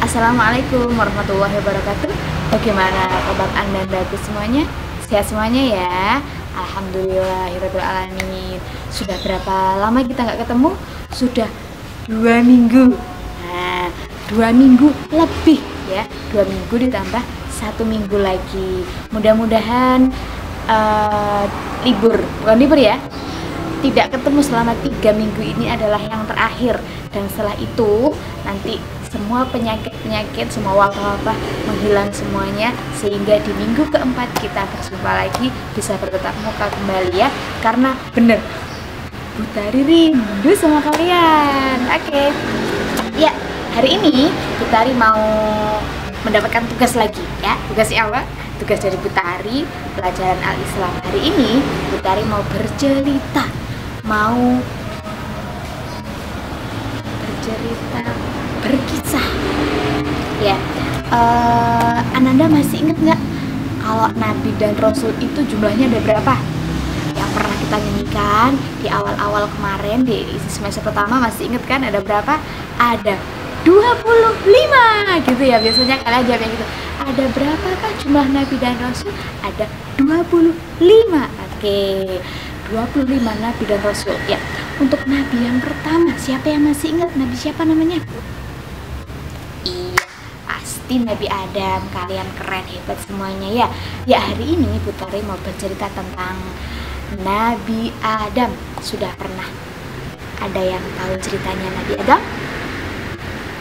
Assalamualaikum warahmatullahi wabarakatuh. Bagaimana kabar Anda dan semuanya? Sehat semuanya ya? Alhamdulillahirabbil alamin. Sudah berapa lama kita nggak ketemu? Sudah 2 minggu. Nah, 2 minggu lebih ya. 2 minggu ditambah 1 minggu lagi. Mudah-mudahan bukan libur ya. Tidak ketemu selama 3 minggu ini adalah yang terakhir, dan setelah itu nanti semua penyakit-penyakit, semua wabah-wabah menghilang semuanya, sehingga di minggu keempat kita berjumpa lagi, bisa bertatap muka kembali ya. Karena bener, Butari rindu sama kalian. Oke. Ya, hari ini Butari mau mendapatkan tugas lagi ya. Tugasnya apa? Tugas dari Butari, pelajaran Al-Islam. Hari ini Butari mau bercerita, berkisah ya. Ananda masih inget nggak kalau Nabi dan Rasul itu jumlahnya ada berapa? Yang pernah kita nyanyikan di awal-awal kemarin di semester pertama, masih inget kan ada berapa? Ada 25 gitu ya. Biasanya kalian jawab yang gitu. Ada berapakah jumlah Nabi dan Rasul? Ada 25. Oke, 25 Nabi dan Rasul ya. Untuk Nabi yang pertama, siapa yang masih ingat? Nabi siapa namanya? Iya, pasti Nabi Adam. Kalian keren, hebat semuanya ya. Ya, hari ini Butari mau bercerita tentang Nabi Adam. Sudah pernah ada yang tahu ceritanya Nabi Adam?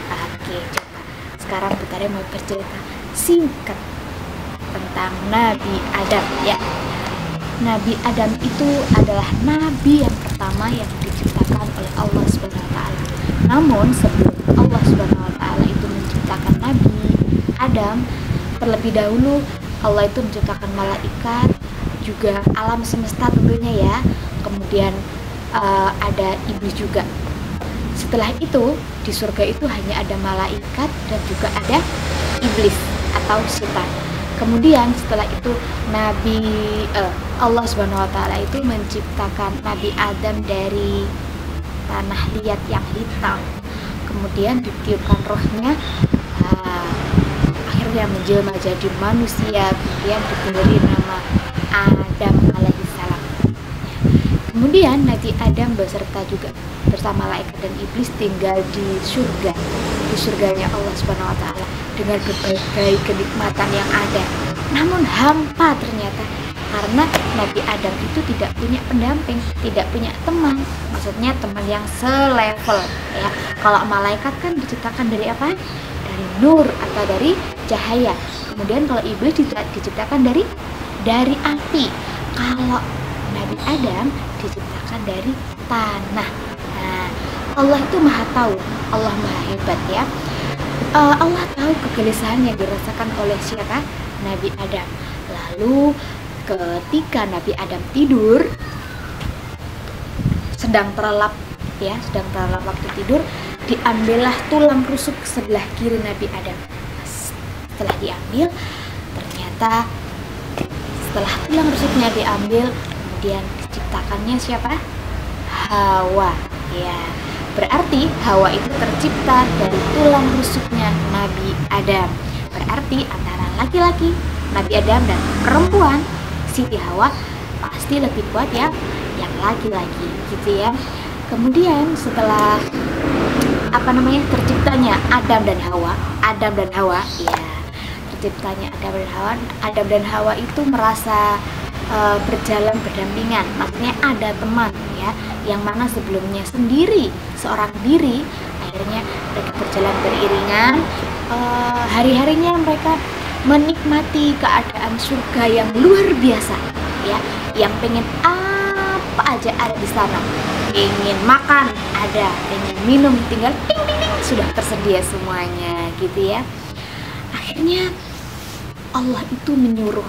Oke, coba sekarang Butari mau bercerita singkat tentang Nabi Adam ya. Nabi Adam itu adalah nabi yang pertama yang diciptakan oleh Allah Subhanahu wa taala. Namun sebelum Allah Subhanahu wa taala itu menciptakan Nabi Adam, terlebih dahulu Allah itu menciptakan malaikat, juga alam semesta tentunya ya. Kemudian ada iblis juga. Setelah itu di surga itu hanya ada malaikat dan juga ada iblis atau setan. Kemudian setelah itu Allah Subhanahu wa taala itu menciptakan Nabi Adam dari tanah liat yang hitam. Kemudian ditiupkan rohnya, akhirnya menjelma jadi manusia. Kemudian diberi nama Adam alaihissalam. Kemudian Nabi Adam beserta juga bersama malaikat dan iblis tinggal di surga, di surganya Allah Subhanahu wa taala dengan berbagai kenikmatan yang ada. Namun hampa ternyata, karena Nabi Adam itu tidak punya pendamping, tidak punya teman. Maksudnya teman yang selevel ya. Kalau malaikat kan diciptakan dari apa? Dari nur atau dari cahaya. Kemudian kalau iblis diciptakan dari api. Kalau Nabi Adam diciptakan dari tanah. Nah, Allah itu maha tahu, Allah maha hebat ya. Allah tahu kegelisahan yang dirasakan oleh siapa? Nabi Adam. Lalu ketika Nabi Adam tidur, sedang terlelap waktu tidur, diambillah tulang rusuk sebelah kiri Nabi Adam. Setelah diambil, ternyata setelah tulang rusuknya diambil, kemudian diciptakannya siapa? Hawa ya. Berarti Hawa itu tercipta dari tulang rusuknya Nabi Adam. Berarti antara laki-laki Nabi Adam dan perempuan Siti Hawa pasti lebih kuat ya yang laki-laki gitu ya. Kemudian setelah terciptanya Adam dan Hawa ya, terciptanya Adam dan Hawa itu merasa berjalan berdampingan, maksudnya ada teman ya, yang mana sebelumnya sendiri, seorang diri, akhirnya mereka berjalan beriringan. Hari-harinya mereka menikmati keadaan surga yang luar biasa ya, yang pengen apa aja ada di sana, ingin makan ada, ingin minum tinggal ting ting ting, sudah tersedia semuanya gitu ya. Akhirnya Allah itu menyuruh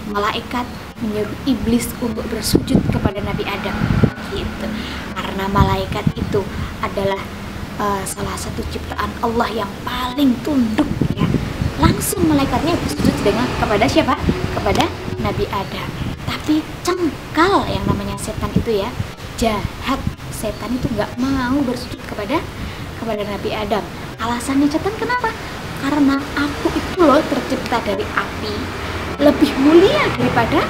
malaikat, menyuruh iblis untuk bersujud kepada Nabi Adam gitu. Karena malaikat itu adalah salah satu ciptaan Allah yang paling tunduk ya. Langsung malaikatnya bersujud kepada siapa? Kepada Nabi Adam. Tapi cengkal yang namanya setan itu ya, jahat. Setan itu nggak mau bersujud kepada Nabi Adam. Alasannya setan kenapa? karena aku itu loh tercipta dari api, lebih mulia daripada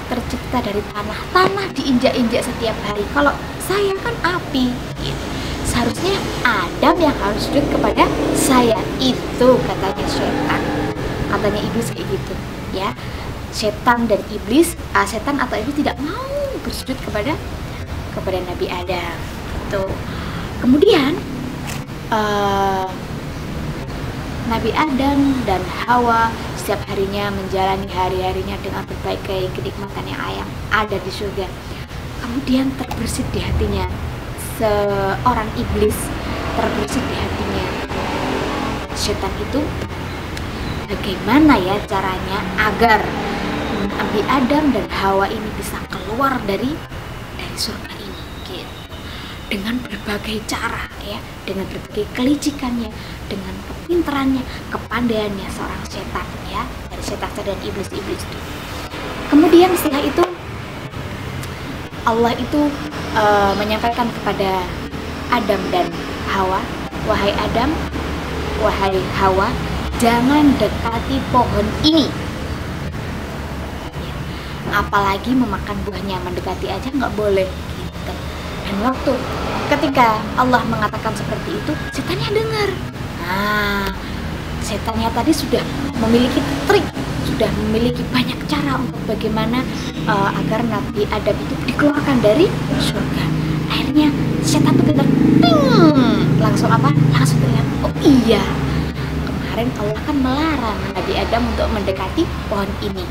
tercipta dari tanah. Tanah diinjak-injak setiap hari, kalau saya kan api gitu. Seharusnya Adam yang harus sujud kepada saya, itu katanya setan, katanya iblis kayak gitu ya. Setan dan iblis, setan atau iblis tidak mau bersujud kepada Nabi Adam gitu. Kemudian Nabi Adam dan Hawa setiap harinya menjalani hari-harinya dengan berbagai kenikmatan yang ada di surga. Kemudian terbersit di hatinya seorang iblis, terbersit di hatinya setan itu, bagaimana ya caranya agar Nabi Adam dan Hawa ini bisa keluar dari surga ini gitu. Dengan berbagai cara ya, dengan berbagai kelicikannya, dengan kepintarannya, kepandaiannya seorang setan ya, dari setan dan iblis-iblis itu. Kemudian setelah itu Allah itu menyampaikan kepada Adam dan Hawa, wahai Adam, wahai Hawa, jangan dekati pohon ini. Apalagi memakan buahnya, mendekati aja nggak boleh gitu. Dan waktu ketika Allah mengatakan seperti itu, setannya dengar. Nah, setannya tadi sudah memiliki trik, sudah memiliki banyak cara untuk bagaimana agar Nabi Adam itu dikeluarkan dari surga. Akhirnya setan itu langsung apa? Langsung teringat, oh iya, kemarin Allah kan melarang Nabi Adam untuk mendekati pohon ini.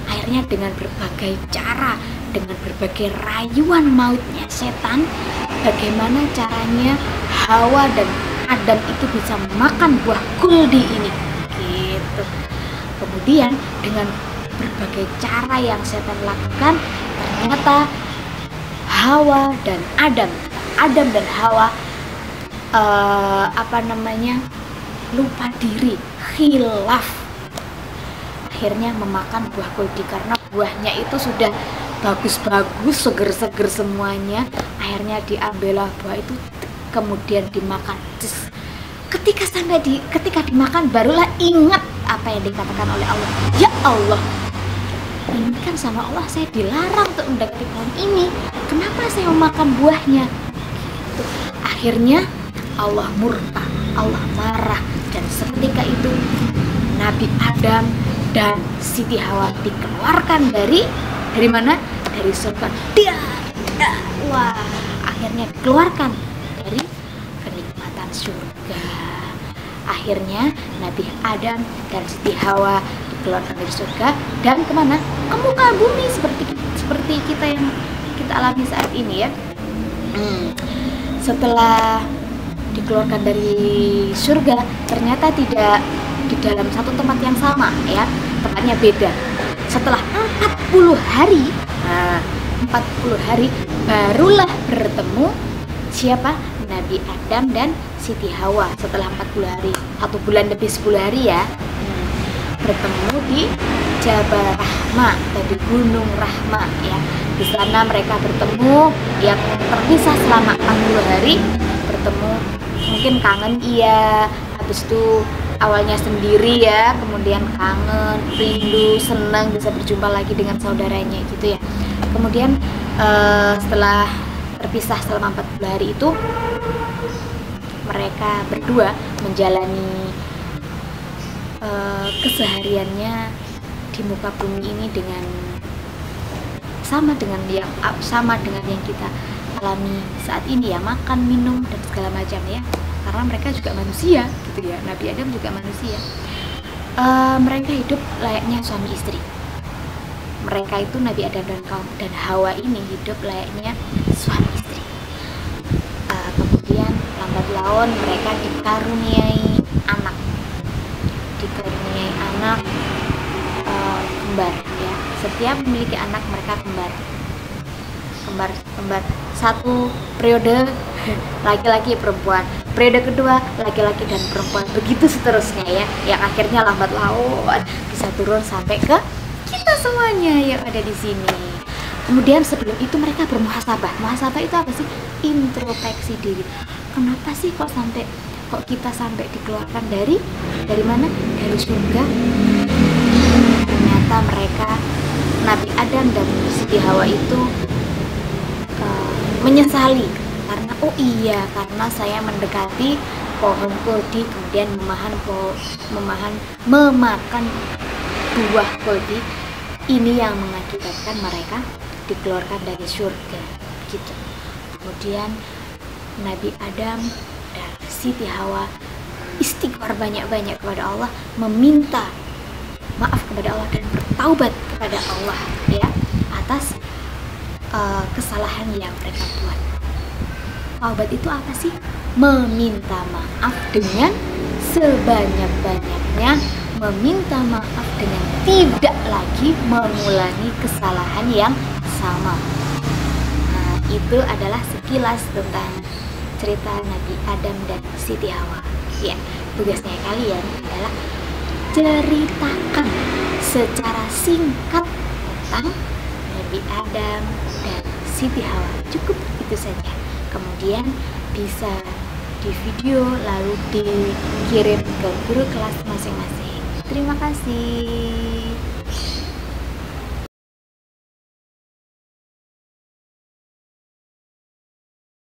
Akhirnya dengan berbagai cara, dengan berbagai rayuan mautnya setan, bagaimana caranya Hawa dan Adam itu bisa makan buah kuldi ini gitu. Kemudian dengan berbagai cara yang setan lakukan, ternyata Hawa dan Adam dan Hawa lupa diri, khilaf, akhirnya memakan buah kuldi. Karena buahnya itu sudah bagus-bagus, seger-seger semuanya, akhirnya diambillah buah itu, kemudian dimakan. Ketika dimakan barulah ingat apa yang dikatakan oleh Allah. Ya Allah, ini kan sama Allah saya dilarang untuk mendekati pohon ini, kenapa saya memakan buahnya gitu. Akhirnya Allah murka, Allah marah, dan seketika itu Nabi Adam dan Siti Hawa dikeluarkan dari mana? Dari surga. Wah, akhirnya dikeluarkan dari kenikmatan surga. Akhirnya Nabi Adam dan Siti Hawa dikeluarkan dari surga dan kemana? Ke muka bumi, seperti kita yang kita alami saat ini ya. Setelah dikeluarkan dari surga, ternyata tidak di dalam satu tempat yang sama ya, tempatnya beda. Setelah 40 hari, 40 hari barulah bertemu siapa? Nabi Adam dan Siti Hawa. Setelah 40 hari, 1 bulan lebih 10 hari ya, bertemu di Jabal Rahmah atau di Gunung Rahmah ya. Di sana mereka bertemu, yang terpisah selama 40 hari, bertemu, mungkin kangen iya, habis itu awalnya sendiri ya, kemudian kangen, rindu, senang bisa berjumpa lagi dengan saudaranya gitu ya. Kemudian setelah terpisah selama 40 hari itu, mereka berdua menjalani kesehariannya di muka bumi ini dengan sama dengan yang kita alami saat ini ya, makan, minum dan segala macam ya, karena mereka juga manusia gitu ya, Nabi Adam juga manusia. Mereka hidup layaknya suami istri. Mereka itu Nabi Adam dan Hawa ini hidup layaknya suami istri. Kemudian lambat laun mereka dikaruniai anak kembar ya. Setiap memiliki anak mereka kembar satu periode laki-laki perempuan, periode kedua laki-laki dan perempuan, begitu seterusnya ya, yang akhirnya lambat laun bisa turun sampai ke kita semuanya yang ada di sini. Kemudian sebelum itu mereka bermuhasabah. Muhasabah itu apa sih? Introspeksi diri. Kenapa sih kok sampai kok kita sampai dikeluarkan dari mana? Dari surga. Ternyata mereka, Nabi Adam dan Siti Hawa itu menyesali karena karena saya mendekati pohon kuldi, kemudian memakan buah kuldi, ini yang mengakibatkan mereka dikeluarkan dari surga gitu. Kemudian Nabi Adam dan Siti Hawa istighfar banyak-banyak kepada Allah, meminta maaf kepada Allah dan bertaubat kepada Allah ya atas kesalahan yang mereka buat. Taubat itu apa sih? Meminta maaf dengan sebanyak-banyaknya, meminta maaf dengan tidak lagi mengulangi kesalahan yang sama. Nah, itu adalah sekilas tentang cerita Nabi Adam dan Siti Hawa. Ya, tugasnya kalian adalah ceritakan secara singkat tentang Nabi Adam dan Siti Hawa. Cukup itu saja. Kemudian bisa di video lalu dikirim ke guru kelas masing-masing. Terima kasih.